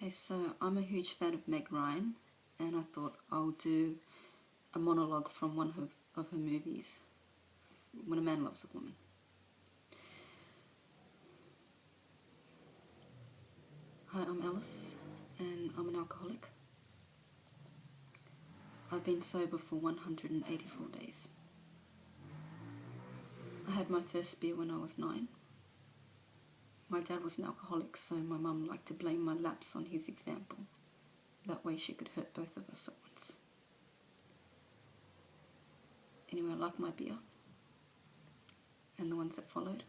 Okay, so I'm a huge fan of Meg Ryan, and I thought I'll do a monologue from one of her movies, When a Man Loves a Woman. Hi, I'm Alice, and I'm an alcoholic. I've been sober for 184 days. I had my first beer when I was 9. My dad was an alcoholic, so my mum liked to blame my lapse on his example. That way she could hurt both of us at once. Anyway, I like my beer and the ones that followed.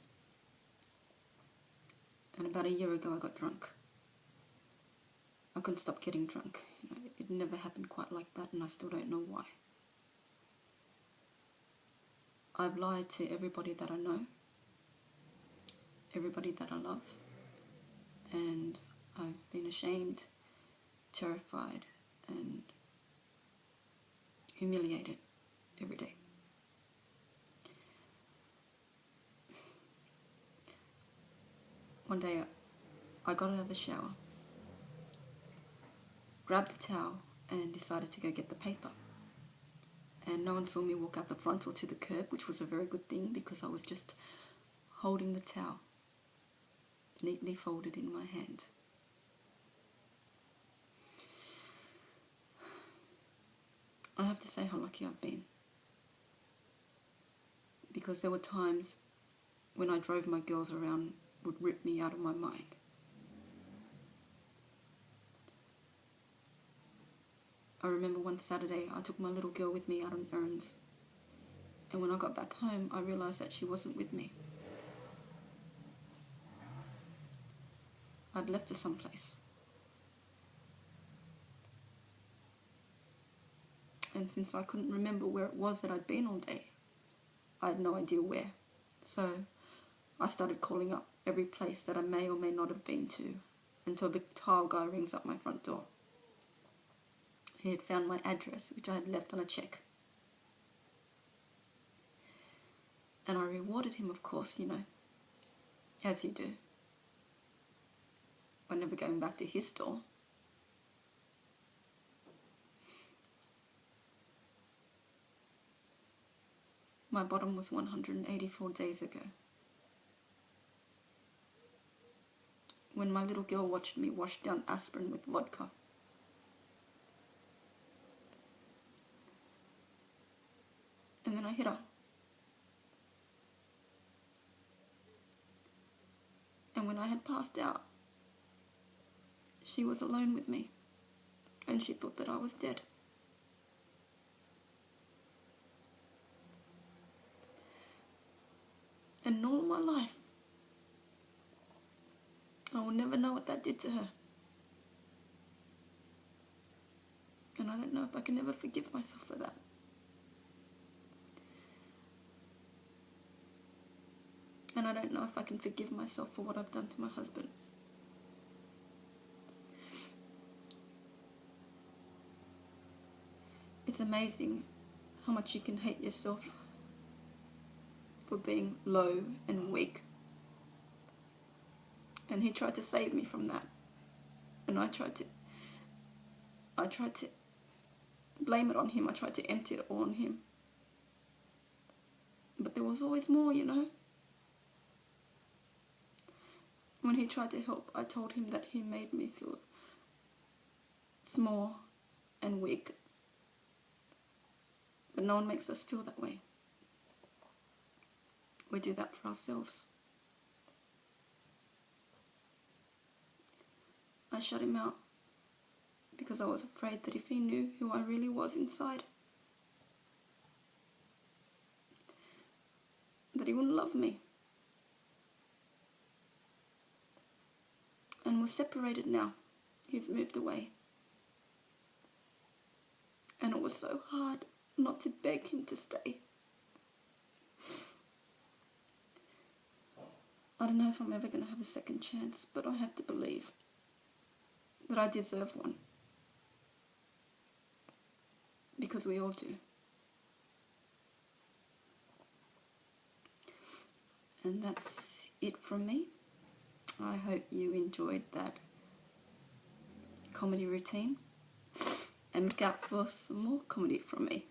And about a year ago I got drunk. I couldn't stop getting drunk. It never happened quite like that, and I still don't know why. I've lied to everybody that I know, everybody that I love, and I've been ashamed, terrified, and humiliated every day. One day I got out of the shower, grabbed the towel, and decided to go get the paper. And no one saw me walk out the front or to the curb, which was a very good thing because I was just holding the towel, neatly folded in my hand. I have to say how lucky I've been, because there were times when I drove my girls around would rip me out of my mind. I remember one Saturday I took my little girl with me out on errands, and when I got back home I realised that she wasn't with me. I'd left her someplace. And since I couldn't remember where it was that I'd been all day, I had no idea where. So I started calling up every place that I may or may not have been to, until the tile guy rings up my front door. He had found my address, which I had left on a check. And I rewarded him, of course, as you do, by never going back to his store. My bottom was 184 days ago, when my little girl watched me wash down aspirin with vodka. And then I hit her. And when I had passed out, she was alone with me, and she thought that I was dead. And in all my life, I will never know what that did to her. And I don't know if I can ever forgive myself for that. And I don't know if I can forgive myself for what I've done to my husband. It's amazing how much you can hate yourself for being low and weak. And he tried to save me from that. And I tried to blame it on him. I tried to empty it all on him. But there was always more, When he tried to help, I told him that he made me feel small and weak. But no one makes us feel that way. We do that for ourselves. I shut him out because I was afraid that if he knew who I really was inside, that he wouldn't love me. And we're separated now. He's moved away. And it was so hard not to beg him to stay. I don't know if I'm ever going to have a second chance, but I have to believe that I deserve one. Because we all do. And that's it from me. I hope you enjoyed that comedy routine, and look out for some more comedy from me.